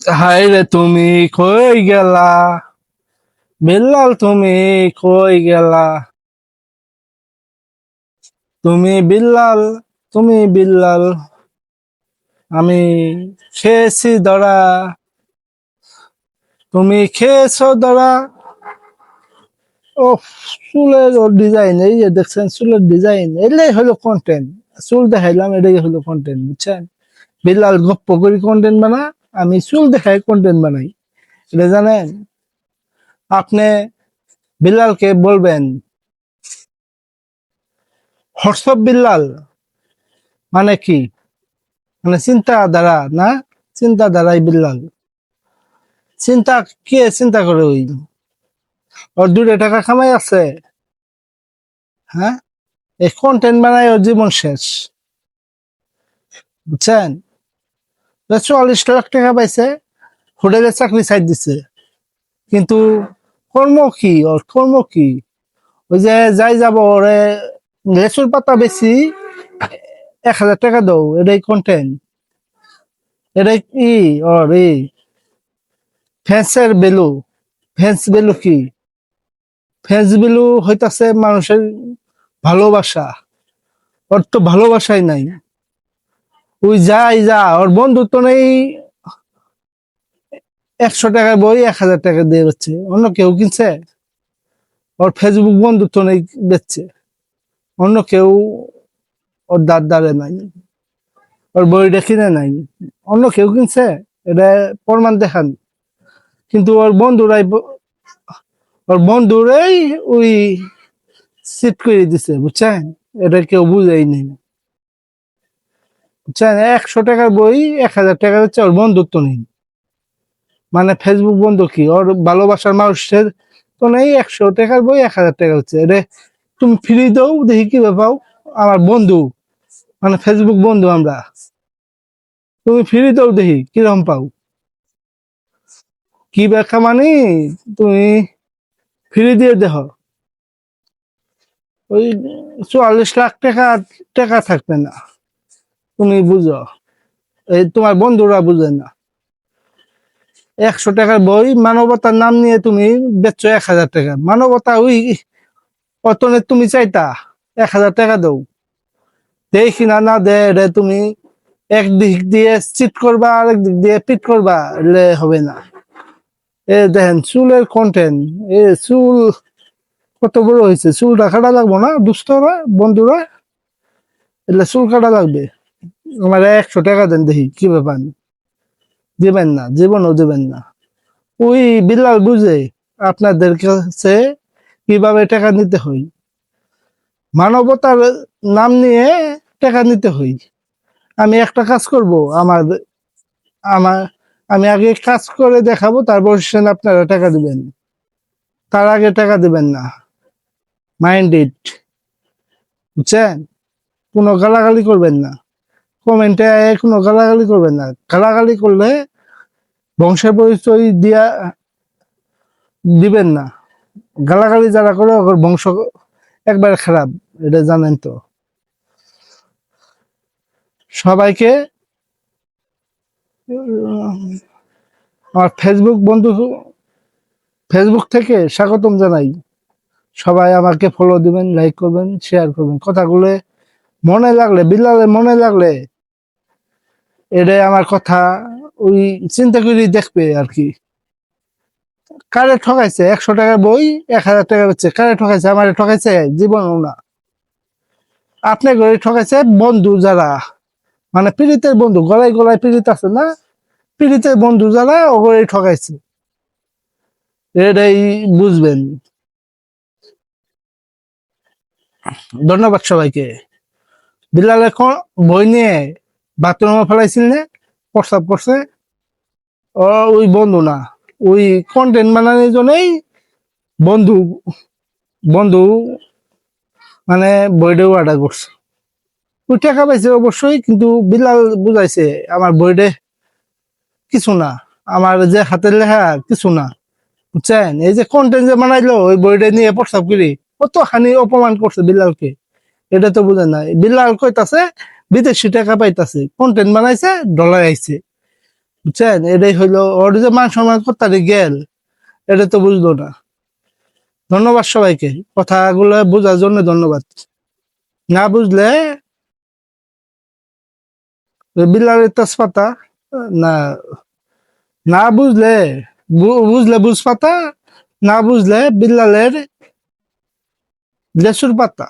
হায় রে তুমি কই গেলা, বিল্লাল তুমি কই গেলা, তুমি বিল্লাল, তুমি বিল্লাল, আমি খেয়েছি ধরা, তুমি খেয়েছো ধরা। ও চুলের ডিজাইন, এই যে দেখছেন চুলের ডিজাইন, এটাই হলো কন্টেন্ট। চুল দেখাইলাম, এটাই হলো কন্টেন্ট, বুঝছেন? বিল্লাল গপ্প করে কন্টেন্ট বানা, আমি চুল দেখাই কন্টেন্ট বানাই। এটা জানেন? আপনি বিল্লালকে বলবেন হোয়াটসঅ্যাপ বিল্লাল মানে কি? মানে চিন্তাধারা না, চিন্তাধারাই বিল্লাল। চিন্তা কে চিন্তা করে? ওর 2 টাকা কামাই আছে, হ্যাঁ? এই কন্টেন্ট বানায় ওর জীবন শেষ, বুঝছেন? 44 লাখ টাকা পাইছে, হোটেলে চাকরি ছাইড দিছে, কিন্তু কর্ম কি? ওর কর্ম কি? ওই যে যাই যাব ওরে লেচুর পাতা বেশি 1,000 টাকা দাও, এটাই কন্টেন্ট? এটাই কি ওর ফ্যান্সের ভ্যালু? ফ্যান্স ভ্যালু কি? ফ্যান্স ভ্যালু হইতাছে মানুষের ভালোবাসা। ওর তো ভালোবাসাই নাই। ওই যাই যা, ওর বন্ধুত্ব নেই। 100 টাকার বই 1,000 টাকা দিয়ে বেচছে, অন্য কেউ কিনছে? ওর ফেসবুক বন্ধুত্ব নেই, বেচছে। অন্য কেউ ওর দাঁড়ে নাই, ওর বইটা কিনে নাই, অন্য কেউ কিনছে? এটা প্রমাণ দেখান। কিন্তু ওর বন্ধুরাই ওই সিট করে দিছে, বুঝছেন? এটা কেউ বুঝাই নেই, বুঝছেন? 100 টাকার বই 1,000 টাকা হচ্ছে, ওর বন্ধুত্ব নেই। মানে ফেসবুক বন্ধু কি? ওর ভালোবাসার মানুষের তো নেই। 100 টাকার বই 1,000 টাকা হচ্ছে, এটা তুমি ফ্রি দাও, দেখি কি পাও। আমার বন্ধু মানে ফেসবুক বন্ধু আমরা, তুমি ফ্রি দাও, দেখি কিরকম পাও। কি ব্যাখ্যা মানে? তুমি ফ্রি দিয়ে দেখো, ওই 44 লাখ টাকা টাকা থাকবে না। তুমি বুঝো, এই তোমার বন্ধুরা বুঝে না। 100 টাকার বই মানবতার নাম নিয়ে তুমি বেচছো 1,000 টাকা। মানবতা ওই অতনে তুমি চাইতা 1,000 টাকা দাও, দেখি না না দে রে। তুমি একদিক দিয়ে চিট করবা, আরেক দিক দিয়ে পিট করবা, এলে হবে না। এ দেখেন চুলের কন্টেন্ট, এ চুল কত বড় হয়েছে, চুলটা কাটা লাগবো না দুস্থরা বন্ধুরা? এলে চুল কাটা লাগবে। আমার 100 টাকা দেন, দেখি কি ব্যাপার। দিবেন না, জীবনও দিবেন না। ওই বিল্লাল বুঝে আপনাদের কাছে কিভাবে টাকা নিতে হয়, মানবতার নাম নিয়ে টাকা নিতে হয়। আমি একটা কাজ করব, আমার আমার আমি আগে কাজ করে দেখাবো, তারপর সেন আপনারা টাকা দিবেন, তার আগে টাকা দিবেন না। মাইন্ড ইট, বুঝছেন? কোনো গালাগালি করবেন না, কমেন্টে কোনো গালাগালি করবেন না। গালাগালি করলে বংশের পরিচয় দিয়া দিবেন না। গালাগালি যারা করে ওর বংশ একবার খারাপ, এটা জানেন তো। সবাইকে আমার ফেসবুক থেকে স্বাগতম জানাই। সবাই আমাকে ফলো দিবেন, লাইক করবেন, শেয়ার করবেন। কথাগুলো মনে লাগলে, বিল্লালের মনে লাগলে, এটাই আমার কথা। ওই চিন্তা করি দেখবে আর কি। কারে ঠকাইছে? 100 টাকার বই 1,000 টাকা বেচছে, কারে ঠকাইছে? আমারে ঠকাইছে? জীবনও না। আপনার ঘরে ঠকাইছে বন্ধু যারা, মানে পীড়িতের বন্ধু, গলায় গলায় পীড়িত আছে না, পীড়িতের বন্ধু যারা ওগুলোই ঠকাইছে, এটাই বুঝবেন। ধন্যবাদ সবাইকে। বিল্লাল এখন বই নিয়ে বাথরুমে ফেলাইছিল না, প্রস্তাব করছে। ও ওই বন্ধু না, ওই কন্টেন্ট বানানোর জন্যই বন্ধু বন্ধু মানে বইটাও অর্ডার করছে। ওই টাকা পাইছে অবশ্যই, কিন্তু বিল্লাল বুঝাইছে আমার বইটে কিছু না, আমার যে হাতের লেখা কিছু না, বুঝছেন? এই যে কন্টেন্ট যে বানাইলো ওই বইটা নিয়ে প্রস্তাব করি, কত হানি অপমান করছে বিল্লালকে, এটা তো বুঝেন না। বিল্লাল কইতাছে বিদেশি টাকা পাইতাছে, কন্টেন্ট বানাইছে, ডলার আইছে। বুঝছেন? এটাই হইলো ওর যে মান সম্মান করতে গেল, এটা তো বুঝলো না। ধন্যবাদ সবাইকে, কথাগুলো বোঝার জন্য ধন্যবাদ। না বুঝলে বিল্লালের তেজপাতা, না, না বুঝলে বুঝলে বুঝপাতা, না বুঝলে বিল্লালের লেসুর পাতা।